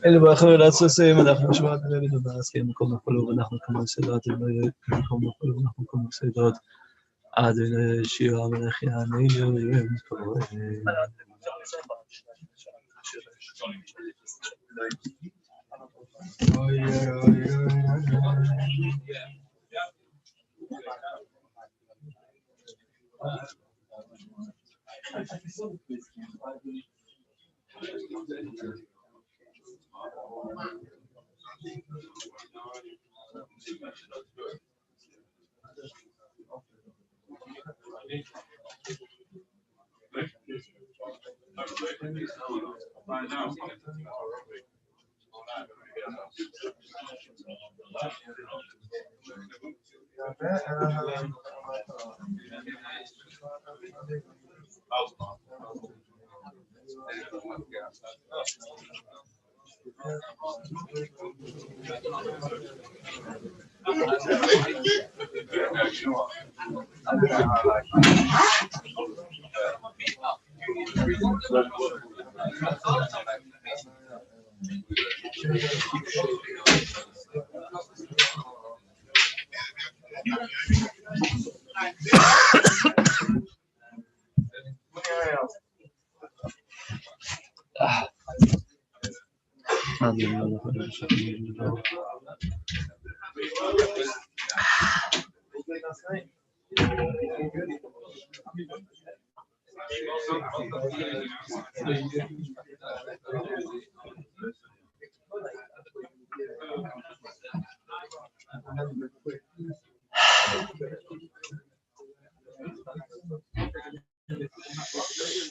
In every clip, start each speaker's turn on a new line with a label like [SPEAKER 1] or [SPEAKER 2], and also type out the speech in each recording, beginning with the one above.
[SPEAKER 1] אלה באחר לעצוסים, אנחנו משמעת נגד ובאסקים מקום נפלו ואנחנו כמו סדרת, מקום נפלו ואנחנו כמו סדרת, עד שירה המלך יענינו יום קורא.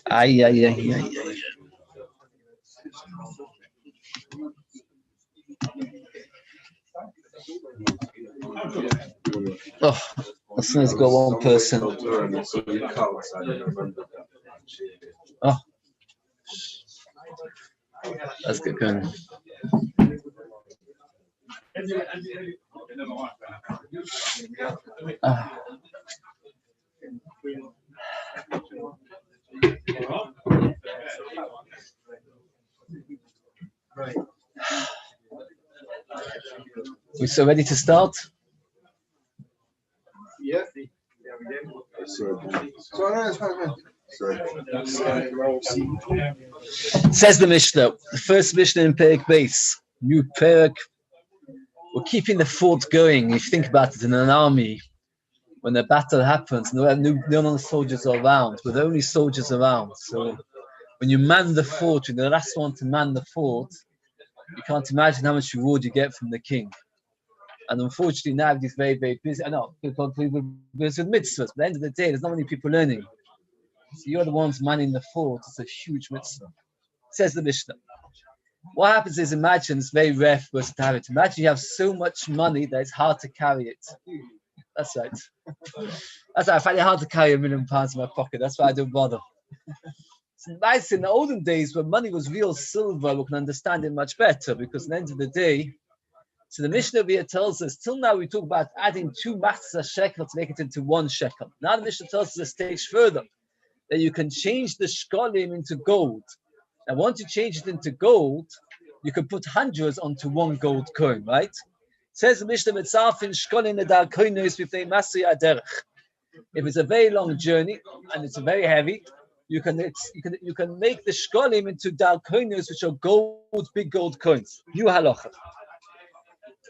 [SPEAKER 1] Ay, ay, ay, ay, ay. Oh, as soon as got one person. Oh, let's get going. We so ready to start?
[SPEAKER 2] Yeah.
[SPEAKER 1] Says the Mishnah, the first Mishnah in Perek Beis, new Perek. We're keeping the fort going. If you think about it, in an army, when a battle happens, no other soldiers are around, we're the only soldiers around. So when you man the fort, you're the last one to man the fort, you can't imagine how much reward you get from the king. And unfortunately, now it's very, very busy. I know people are busy with mitzvahs, but at the end of the day, there's not many people learning. So you're the ones manning the fort. It's a huge mitzvah. Says the Mishnah. What happens is, imagine, it's very rare for us to have it. Imagine you have so much money that it's hard to carry it. That's right. That's why I find it hard to carry £1 million in my pocket. That's why I don't bother. It's nice in the olden days when money was real silver, we can understand it much better, because at the end of the day, so the Mishnah here tells us, till now we talk about adding 2 machzah shekel to make it into 1 shekel. Now the Mishnah tells us a stage further, that you can change the shekalim into gold. And once you change it into gold, you can put hundreds onto 1 gold coin, right? It says the Mishnah, Mitzafin shekalim nedar koinos b'fnei masri aderech. If it's a very long journey and it's very heavy, you can make the shekalim into dar koinos, which are gold, big gold coins. New halacha.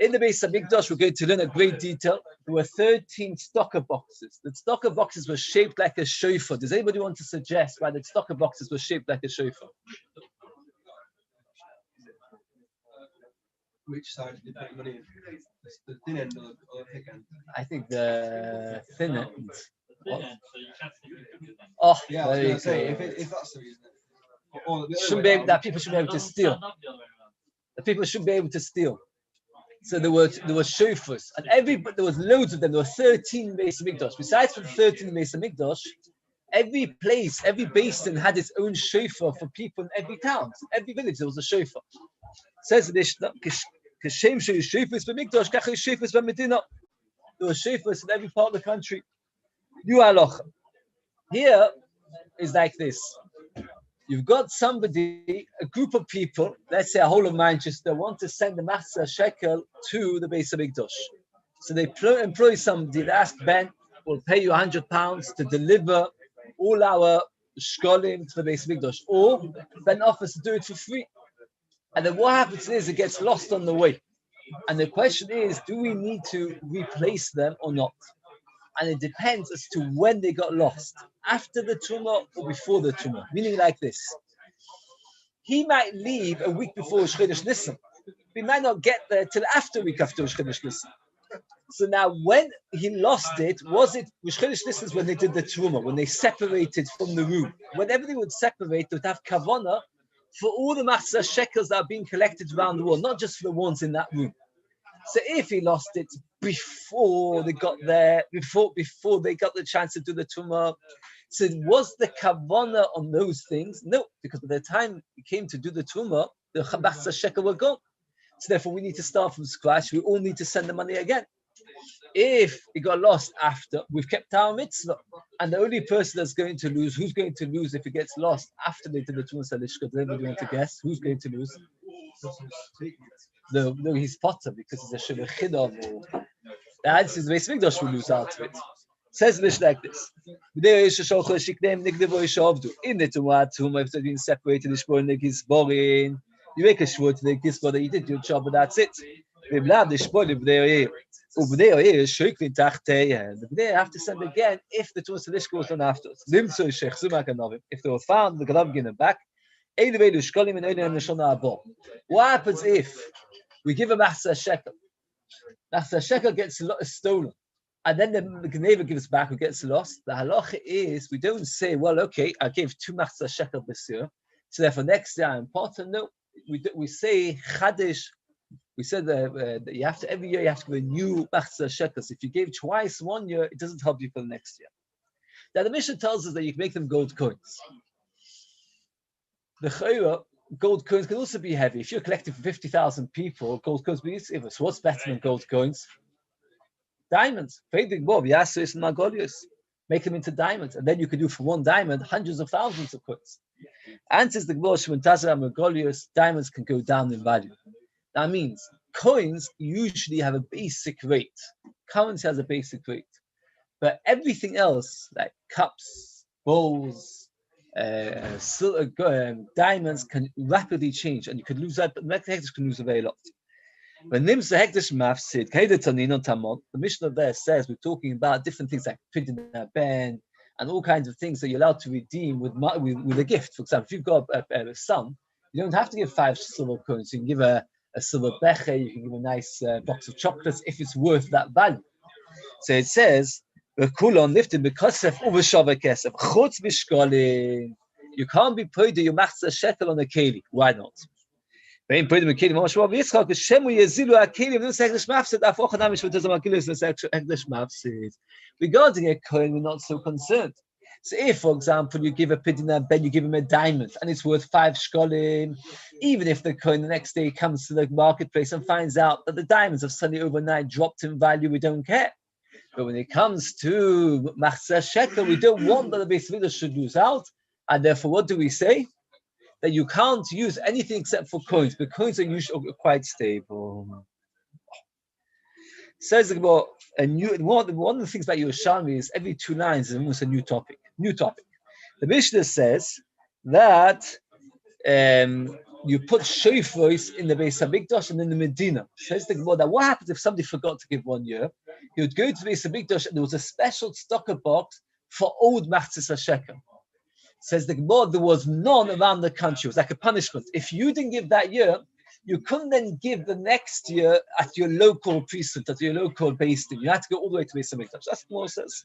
[SPEAKER 1] In the Beis Hamikdash, we're going to learn a great detail. There were 13 stocker boxes. The stocker boxes were shaped like a shofar. Does anybody want to suggest why the stocker boxes were shaped like a shofar?
[SPEAKER 2] Which side did you put money in? The thin end or the thick end?
[SPEAKER 1] I think the thin end. Oh, yeah, very good.
[SPEAKER 2] If that's the reason.
[SPEAKER 1] That people should be able to steal. The people should be able to steal. So there were shofars, and there was loads of them. There were 13 Beis Hamikdash. Besides from 13 Beis Hamikdash, every place, every basin had its own shofar for people in every town. Every village there was a shofar. Says the Mishnah, There were shofars in every part of the country. New halacha. Here is like this. You've got somebody, a group of people, let's say a whole of Manchester, want to send the Machzah Shekel to the Beis Hamikdash. So they employ somebody, they ask Ben, we'll pay you £100 to deliver all our Shekalim to the Beis Hamikdash. Or Ben offers to do it for free. And then what happens is it gets lost on the way. And the question is, do we need to replace them or not? And it depends as to when they got lost, after the tumor or before the tumor. Meaning like this: he might leave a week before Rosh Chodesh Nisan. We might not get there till after a week after Rosh Chodesh Nisan. So now, when he lost it, was it Rosh Chodesh Nisan when they did the tumor, when they separated from the room? Whenever they would separate, they would have kavanah for all the Machzah Shekels that are being collected around the world, not just for the ones in that room. So if he lost it before they got there, before they got the chance to do the tumah, so was the kavanah on those things? No, because by the time he came to do the tumah, the Machzah Shekel were gone. So therefore, we need to start from scratch. We all need to send the money again. If it got lost after, we've kept our mitzvah, and the only person that's going to lose, who's going to lose if it gets lost after they did the tumah salishka? Does anybody want to guess who's going to lose? No, he's potter because he's a shevachidov. The answer is the Beis Hamikdash will lose out of it. Says the Mishnah like this: in the tumah, if they've been separated, you make a shvur to the gisbor that you did your job, and that's it. They have to send again if the tumah salishka was done afterwards. If they were found, the gadam give them back. What happens if we give a Machzah Shekel? Machzah Shekel gets stolen, and then the Gneva gives back, who gets lost. The halacha is we don't say, well, okay, I gave 2 Machzah Shekel this year, so therefore next year I'm important. No, we say Chadish. We said that you have to, every year you have to give a new Machzah Shekels. If you gave twice one year, it doesn't help you for the next year. Now the Mishnah tells us that you can make them gold coins. The Chayra, gold coins can also be heavy. If you're collecting for 50,000 people, gold coins be easy. So what's better than gold coins? Diamonds. Make them into diamonds. And then you can do for one diamond hundreds of thousands of coins. Answers the Gemara, diamonds can go down in value. That means coins usually have a basic rate. Currency has a basic rate. But everything else, like cups, bowls, diamonds, can rapidly change, and you could lose that, but hektish can lose a very lot. When Nimsa hektish mafsid, the Mishnah there says we're talking about different things like pidin ben and all kinds of things that you're allowed to redeem with a gift. For example, if you've got a son, you don't have to give 5 silver coins. You can give a silver becher, you can give a nice box of chocolates if it's worth that value. So it says, you can't be paid your Machzah Shekel on a keli. Why not? Regarding a coin, we're not so concerned. So if, for example, you give a pidina ben, you give him a diamond, and it's worth 5 shekalim, even if the coin the next day comes to the marketplace and finds out that the diamonds have suddenly overnight dropped in value, we don't care. But when it comes to Machzah Shekel, we don't want that the Beis Hamikdash should lose out, and therefore, what do we say? That you can't use anything except for coins, but coins are usually quite stable. Says about one of the things about Yerushalmi is every 2 lines is almost a new topic. The Mishnah says that you put shofars in the Beis Hamikdash and in the Medina. Says the Gemara that what happens if somebody forgot to give 1 year? He would go to the Beis Hamikdash and there was a special stocker box for old Machzah Shekel. Says the Gemara, there was none around the country. It was like a punishment. If you didn't give that year, you couldn't then give the next year at your local precinct, at your local Beis Din. You had to go all the way to Beis Hamikdash. That's what it says.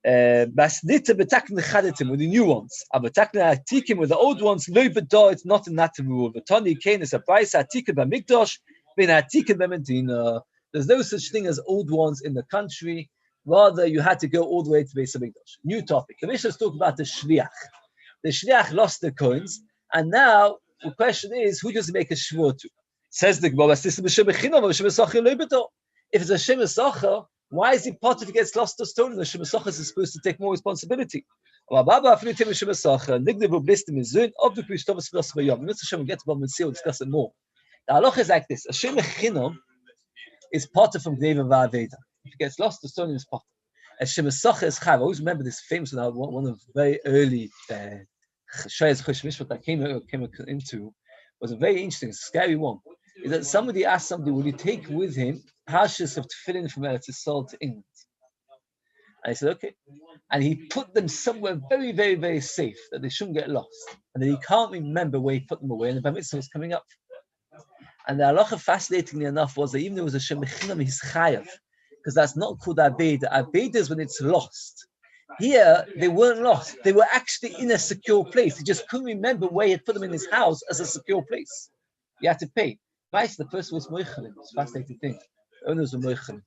[SPEAKER 1] With the new ones. With the old ones, it's not in that rule. There's no such thing as old ones in the country. Rather, you had to go all the way to Beis Hamikdash. New topic. The Mishnah is talking about the shliach. The shliach lost the coins, and now the question is, who does he make a shvur to? Says the Gemara, If it's a Shemus Socher, why is he part if he gets lost or stolen? The Shemus Socher is supposed to take more responsibility. We'll get to discuss it more. The halacha is like this: a Shem Echinam is potter from Gneva Va'aveda. If he gets lost or stolen, is potter. A Shem Socher is Chav. I always remember this famous one of the very early Shayas Chosh that came into was a very interesting, scary one. Is that somebody asked somebody, would he take with him parshas of tefillin from Eretz Yisrael to England? And he said, okay. And he put them somewhere very, very, very safe that they shouldn't get lost. And then he can't remember where he put them away, and the Bar Mitzvah was coming up. And the halacha, fascinatingly enough, was that even though it was a Shem Mechinam, he's chayav, because that's not called Abeda. Abeda is when it's lost. Here, they weren't lost. They were actually in a secure place. He just couldn't remember where he had put them in his house as a secure place. You had to pay. Beis, the person was moichelim. It's a fascinating thing. The owners were moichelim.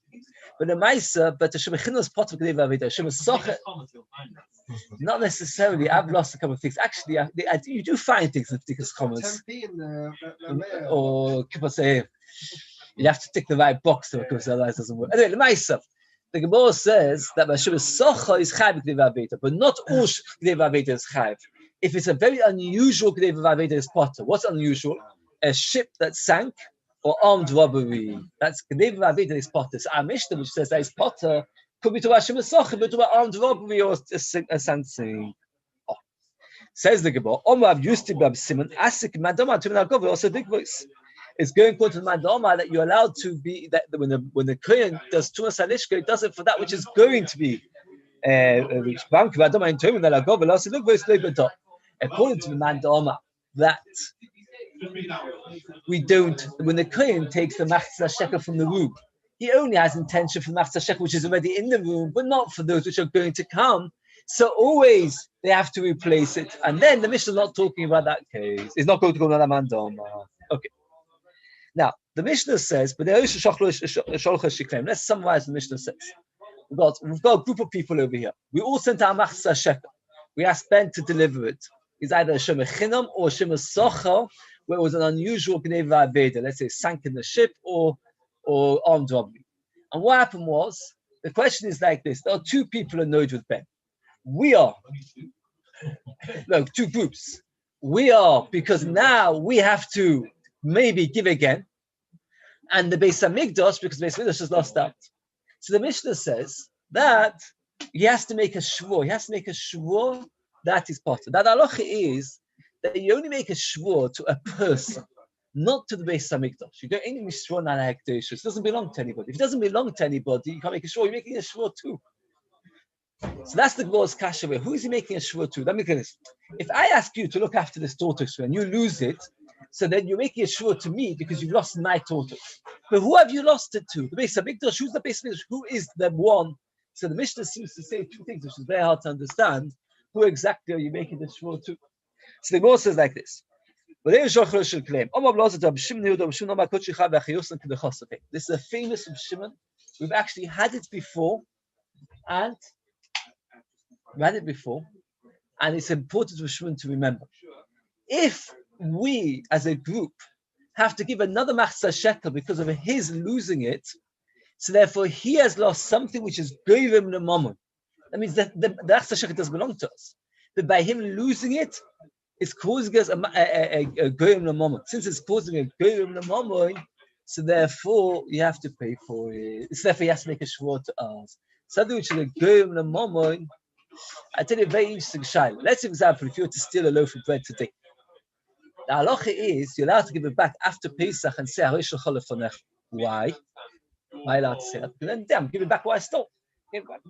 [SPEAKER 1] But the Maisa, but the Shemachin was part of the Aveda. Shemasocha, not necessarily. I've lost a couple of things. Actually, you do find things in the Tikkun comments. Or say, you have to tick the right box to it, because otherwise it doesn't work. Anyway, the Maisa, the Gemara says that Shemasocha is chayv Gdeva Aveda, but not all Gdeva Aveda is chayv. If it's a very unusual Gdeva Aveda is potter. What's unusual? A ship that sank, or armed robbery. That's Gdeva Aveda is potter. So our Mishnah, which says that is potter, could be to about Shemasocha, but to about armed robbery or a sanking. Oh. Says the Gemara, Omar used to be Simon, Asik Madoma to Nagover, also big voice. It's going according to Madoma that you're allowed to be, that when the Kohen does Tumas Halishka, it does it for that which is going to be which Bank Madoma in Terminal Nagover, also big voice, according to the Madoma, that we don't, when the Kohen takes the Machzah Shekel from the room, he only has intention for the Machzah Shekel, which is already in the room, but not for those which are going to come. So always they have to replace it. And then the Mishnah is not talking about that case. It's not going to go on a mandoma. Okay. Now, the Mishnah says, but let's summarize the Mishnah says. We've got a group of people over here. We all sent our Machzah Shekel. We asked Ben to deliver it. It's either a Shemachinam or a Shemasocha, where it was an unusual Gneva Aveda, let's say sank in the ship or armed robbery. And what happened was, the question is like this: there are two people annoyed with Ben. We are, no, two groups. We are, because now we have to maybe give again, and the Beis Hamikdash, because the Beis Hamikdash has lost out. So the Mishnah says that he has to make a shvur. He has to make a shvur that is potter. That halacha is that you only make a shvur to a person, not to the Beis Hamikdash. You don't only make a shvur on a hekdesh. It doesn't belong to anybody. If it doesn't belong to anybody, you can't make a shvur. You're making a shvur too. So that's the Gemara's kasha. Who is he making a shvur to? Let me get this. If I ask you to look after this tortoise and you lose it, so then you're making a shvur to me because you've lost my tortoise. But who have you lost it to? The Beis Hamikdash. Who's the Beis Hamikdash? Who is the one? So the Mishnah seems to say two things, which is very hard to understand. Who exactly are you making the shvur to? So the Gemara says like this. This is a famous of Shimon. We've actually had it before, and it's important for Shimon to remember. If we, as a group, have to give another Machzah Shekel because of his losing it, so therefore he has lost something which is Goyim L'Mamon. That means that the Machzah Shekel doesn't belong to us. But by him losing it, it's causing us a Goyim L'Mamon. Since it's causing a Goyim L'Mamon, so therefore you have to pay for it. So therefore he has to make a shvur to us. Something which is a Goyim L'Mamon. I tell you a very interesting shayla. Let's example, if you were to steal a loaf of bread today. The halacha is you're allowed to give it back after Pesach and say, why? Why allowed to say that? Because then, damn, give it back what I stole. Give it back.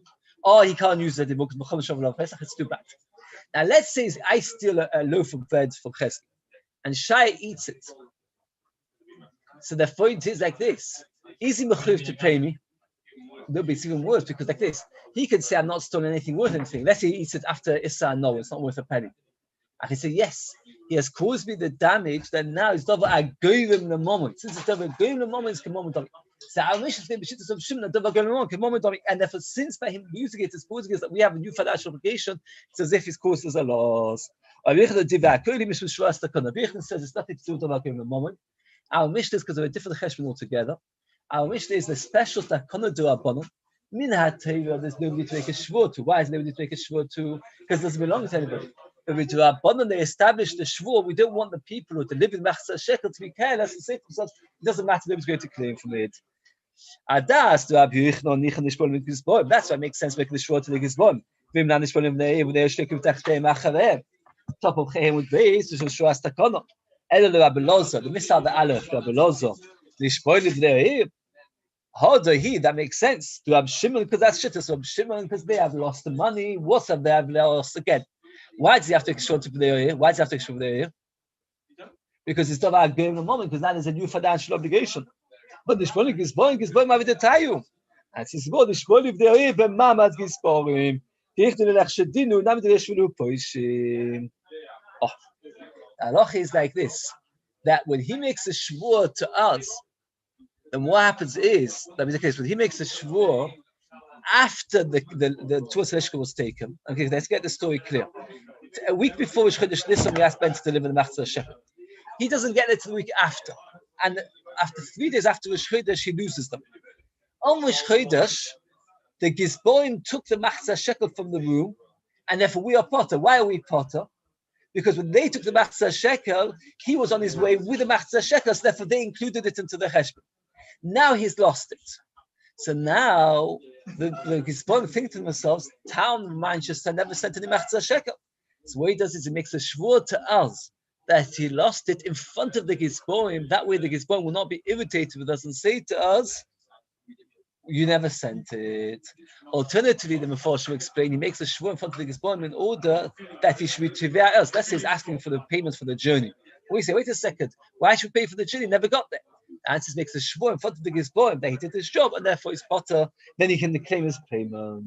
[SPEAKER 1] Oh, he can't use it anymore because Pesach, it's too bad. Now, let's say I steal a loaf of bread from Chesed and Shai eats it. So the point is like this. Is he mechuyev to pay me? No, but it's even worse because like this. He could say, I'm not stolen anything worth anything. Let's say he eats it after Issa, no, it's not worth a penny. I can say, yes, he has caused me the damage that now it's double agoyim the moment. Since it's double agoyim the moment, it's moment of it. So our mission is going to be of Shimon, double agoyim the moment of it. And therefore, since by him using it, it's causing us that we have a new financial obligation, it's as if it's caused us a loss. Says it's nothing to do with double agoyim the moment. Our mission is because of a different cheshbon altogether. Our Mishnah is the special takana do abonon. Min ha-teva, there's nobody to make a shvur to. Why is nobody to make a shvur to? Because it doesn't belong to anybody. If we do abonon, they establish the shvur. We don't want the people who live in machzah shekel to be careless and say to themselves, it doesn't matter, nobody's going to claim from it. Adas to Rabbi Yochanan nichan nishbon with gizbon. That's why it makes sense making the shvur to the gizbon. Vim na nishbon with the shlekim tachtei machareh. Top of Chehem with Beis, which is Shua Stakana. Elul Rabbi Loza, the Misal the Aleph, Rabbi Loza. Nishbon with the that makes sense. To Rabbi Shimon, because that's shittus. Rabbi Shimon, because they have lost the money. What have they have lost again? Why does he have to extract to the Why does he have to extract the Because it's not about going a moment, because that is a new financial obligation. But the Shponik is boring, Mavid Tayu. And it's more the Shponik the Oyev, and Mamad Gisporim. Oh, Halacha is like this: that when he makes a shvur to us, then what happens is that is the case. When he makes a shvur after the Tuas Reshka was taken, okay, let's get the story clear. A week before Rosh Chodesh Nisan, we asked Ben to deliver the Machzah Shekel. He doesn't get it till the week after, and after 3 days after Rosh Chodesh, he loses them. On Rosh Chodesh, the Gizboim took the Machzah Shekel from the room, and therefore we are potter. Why are we potter? Because when they took the Machzah Shekel, he was on his way with the Machzah Shekel, so therefore they included it into the Cheshbon. Now he's lost it. So now the Gizboim think to themselves, town Manchester never sent any Machzah Shekel. So what he does is he makes a shvur to us that he lost it in front of the Gizboim. That way the Gizboim will not be irritated with us and say to us, you never sent it. Alternatively, the Mefarshim will explain, he makes a shvur in front of the Gizbonim in order that he should be tivia else. Let's say he's asking for the payment for the journey. We say, wait a second, why should we pay for the journey? Never got there. The answer makes a shvur in front of the Gizbonim that he did his job, and therefore he's potter, then he can claim his payment.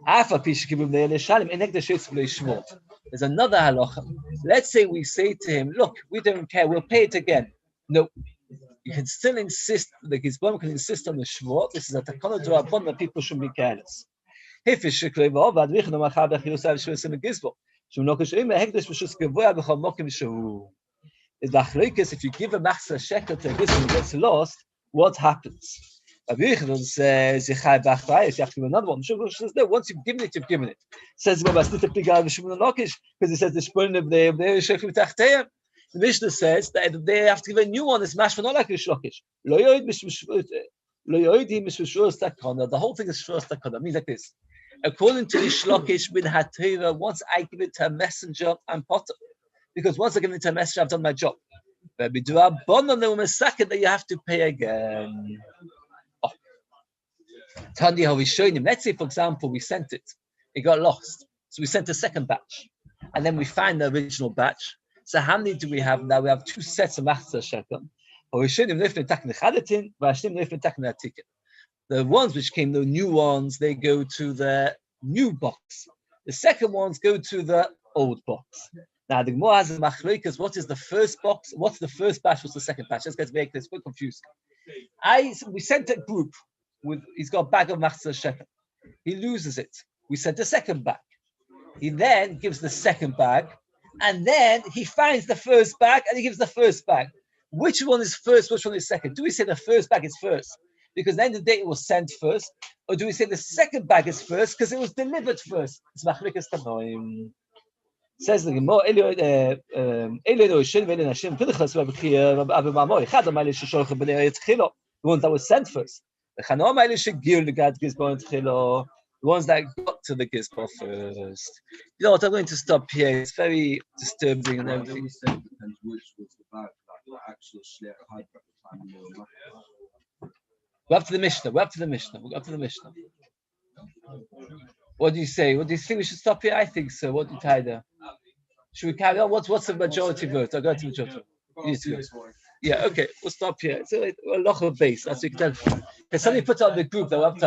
[SPEAKER 1] There's another halacha. Let's say we say to him, look, we don't care, we'll pay it again. No. You can still insist, the Gizboim can insist on the shvur. This is a takana d'Rabbanan that people shouldn't be careless. If it's Shekalim, if you give a Machzah Shekel to a Gizboim and gets lost, what happens? Rabbi Yochanan says, you have to give another one. Shimon says, no, once you've given it, you've given it. Says, because he says, the Shponim of the Shekalim Tachteim. The Mishnah says that they have to give a new one. It's mashma not like Rish Lakish. The whole thing is shvur takana. It means like this. According to Rish Lakish bin Hatira, once I give it to a messenger, I'm potter. Because once I give it to a messenger, I've done my job. But we do a bond on the second that you have to pay again. Tandi, how we showing him. Let's say, for example, we sent it. It got lost. So we sent a second batch. And then we find the original batch. So how many do we have now? We have 2 sets of Machzah Shekel. The ones which came, the new ones, they go to the new box. The second ones go to the old box. Now the Gemara has a machlokes. What is the first box? What's the first batch? What's the second batch? Let's get to make this. We're confused. We sent a group with. He's got a bag of Machzah Shekel. He loses it. We sent a second bag. He then gives the second bag. And then he finds the first bag and he gives the first bag. Which one is first? Which one is second? Do we say the first bag is first because at the end of the day it was sent first? Or do we say the second bag is first because it was delivered first? It's machlikas tanoim. Says the Gemara, the ones that were sent first. The ones that got to the Gizbor first. You know what? I'm going to stop here. It's very disturbing and everything. We're up to the Mishnah. We're up to the Mishnah. What do you say? What do you think we should stop here? I think so. What do you tie there? Should we carry on? What's the majority vote? I'll go to the majority. Yeah, okay. We'll stop here. It's a lot of base. That's what you can tell. Can somebody put on the group that we're up to